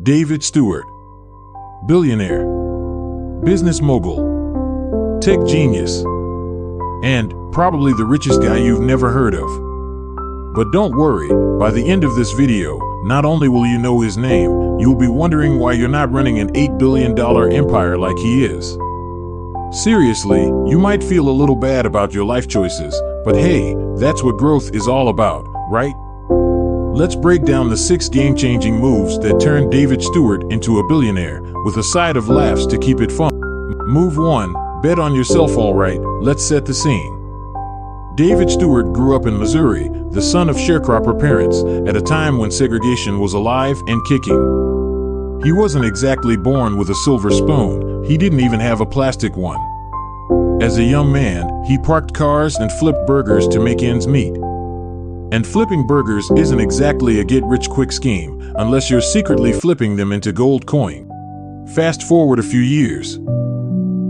David Stewart. Billionaire, business mogul, tech genius, and probably the richest guy you've never heard of. But don't worry, by the end of this video, not only will you know his name, you'll be wondering why you're not running an $8 billion empire like he is. Seriously, you might feel a little bad about your life choices, but hey, that's what growth is all about, right? Let's break down the 6 game-changing moves that turned David Stewart into a billionaire, with a side of laughs to keep it fun. Move 1, bet on yourself. All right, let's set the scene. David Stewart grew up in Missouri, the son of sharecropper parents, at a time when segregation was alive and kicking. He wasn't exactly born with a silver spoon, he didn't even have a plastic one. As a young man, he parked cars and flipped burgers to make ends meet. And flipping burgers isn't exactly a get-rich-quick scheme, unless you're secretly flipping them into gold coin. Fast forward a few years.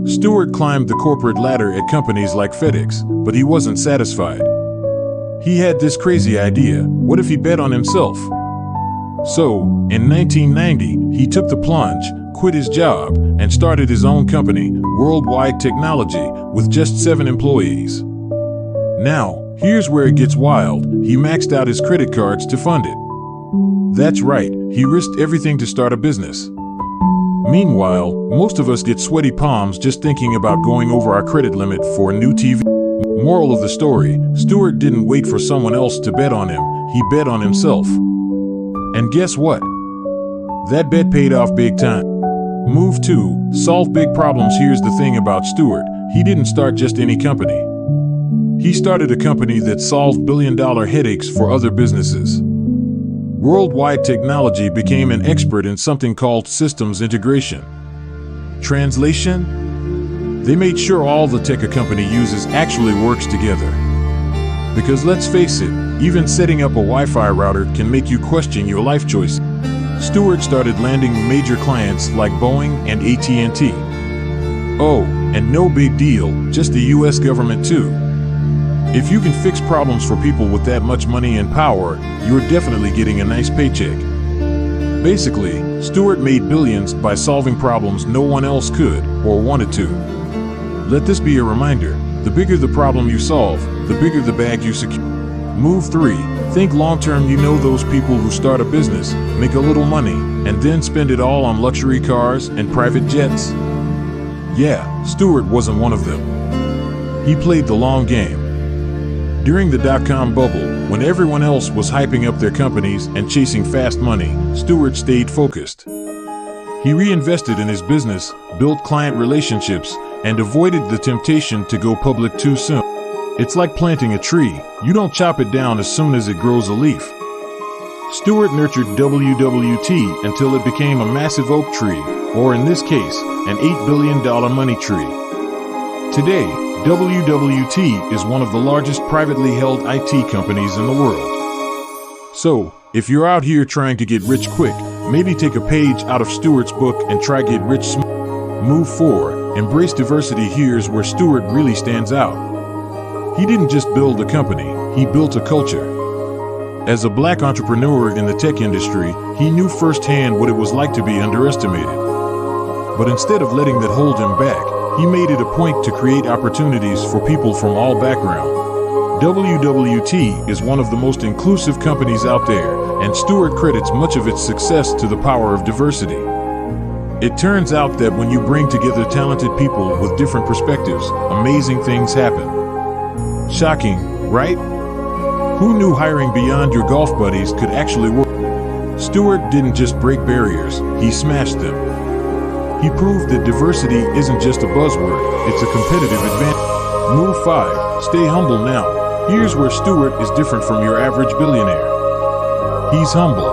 Stewart climbed the corporate ladder at companies like FedEx, but he wasn't satisfied. He had this crazy idea: what if he bet on himself? So, in 1990, he took the plunge, quit his job, and started his own company, Worldwide Technology, with just 7 employees. Now, here's where it gets wild. He maxed out his credit cards to fund it. That's right, he risked everything to start a business. Meanwhile, most of us get sweaty palms just thinking about going over our credit limit for a new TV. Moral of the story, Stewart didn't wait for someone else to bet on him, he bet on himself. And guess what? That bet paid off big time. Move 2, solve big problems. Here's the thing about Stewart, he didn't start just any company. He started a company that solved billion-dollar headaches for other businesses. Worldwide Technology became an expert in something called systems integration. Translation? They made sure all the tech a company uses actually works together. Because let's face it, even setting up a Wi-Fi router can make you question your life choice. Stewart started landing major clients like Boeing and AT&T. Oh, and no big deal, just the US government too. If you can fix problems for people with that much money and power, you're definitely getting a nice paycheck. Basically, Stewart made billions by solving problems no one else could or wanted to. Let this be a reminder: the bigger the problem you solve, the bigger the bag you secure. Move 3, think long-term. You know those people who start a business, make a little money, and then spend it all on luxury cars and private jets? Yeah, Stewart wasn't one of them. He played the long game. During the dot-com bubble, when everyone else was hyping up their companies and chasing fast money, Stewart stayed focused. He reinvested in his business, built client relationships, and avoided the temptation to go public too soon. It's like planting a tree. You don't chop it down as soon as it grows a leaf. Stewart nurtured WWT until it became a massive oak tree, or in this case, an $8 billion money tree. Today, WWT is one of the largest privately held IT companies in the world. So, if you're out here trying to get rich quick, maybe take a page out of Stewart's book and try get rich smart. Move 4, embrace diversity. Here's where Stewart really stands out. He didn't just build a company, he built a culture. As a black entrepreneur in the tech industry, he knew firsthand what it was like to be underestimated. But instead of letting that hold him back, he made it a point to create opportunities for people from all backgrounds. WWT is one of the most inclusive companies out there, and Stewart credits much of its success to the power of diversity. It turns out that when you bring together talented people with different perspectives, amazing things happen. Shocking, right? Who knew hiring beyond your golf buddies could actually work? Stewart didn't just break barriers, he smashed them. He proved that diversity isn't just a buzzword, it's a competitive advantage. Move 5, stay humble. Now, here's where Stewart is different from your average billionaire. He's humble.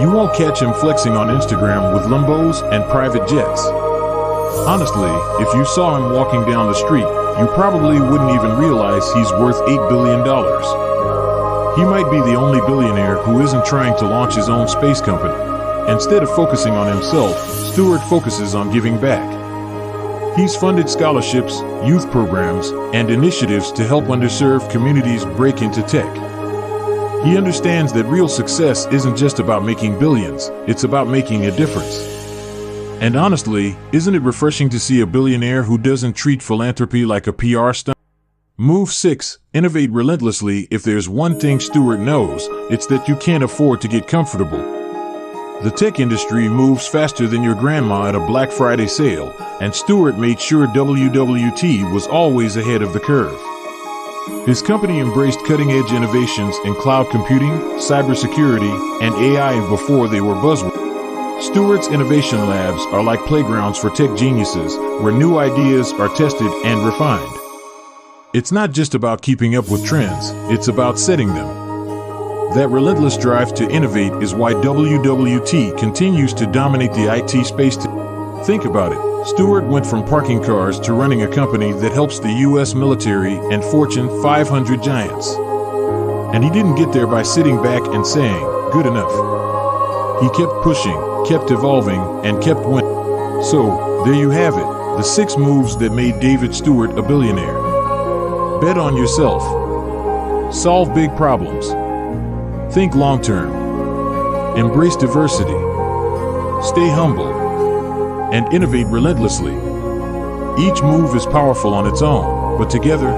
You won't catch him flexing on Instagram with Lambos and private jets. Honestly, if you saw him walking down the street, you probably wouldn't even realize he's worth $8 billion. He might be the only billionaire who isn't trying to launch his own space company. Instead of focusing on himself, Stewart focuses on giving back. He's funded scholarships, youth programs, and initiatives to help underserved communities break into tech. He understands that real success isn't just about making billions, it's about making a difference. And honestly, isn't it refreshing to see a billionaire who doesn't treat philanthropy like a PR stunt? Move 6. Innovate relentlessly. If there's one thing Stewart knows, it's that you can't afford to get comfortable. The tech industry moves faster than your grandma at a Black Friday sale, and Stewart made sure WWT was always ahead of the curve. His company embraced cutting-edge innovations in cloud computing, cybersecurity, and AI before they were buzzwords. Stewart's innovation labs are like playgrounds for tech geniuses, where new ideas are tested and refined. It's not just about keeping up with trends, it's about setting them. That relentless drive to innovate is why WWT continues to dominate the IT space. Think about it. Stewart went from parking cars to running a company that helps the U.S. military and Fortune 500 giants. And he didn't get there by sitting back and saying, "Good enough." He kept pushing, kept evolving, and kept winning. So, there you have it, the 6 moves that made David Stewart a billionaire. Bet on yourself. Solve big problems. Think long-term. Embrace diversity. Stay humble. And innovate relentlessly. Each move is powerful on its own, but together,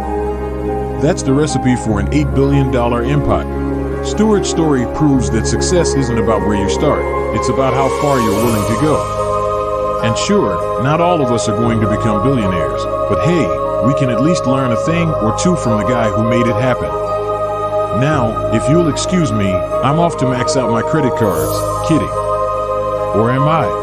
that's the recipe for an $8 billion empire. Stewart's story proves that success isn't about where you start, it's about how far you're willing to go. And sure, not all of us are going to become billionaires, but hey, we can at least learn a thing or two from the guy who made it happen. Now, if you'll excuse me, I'm off to max out my credit cards. Kidding. Or am I?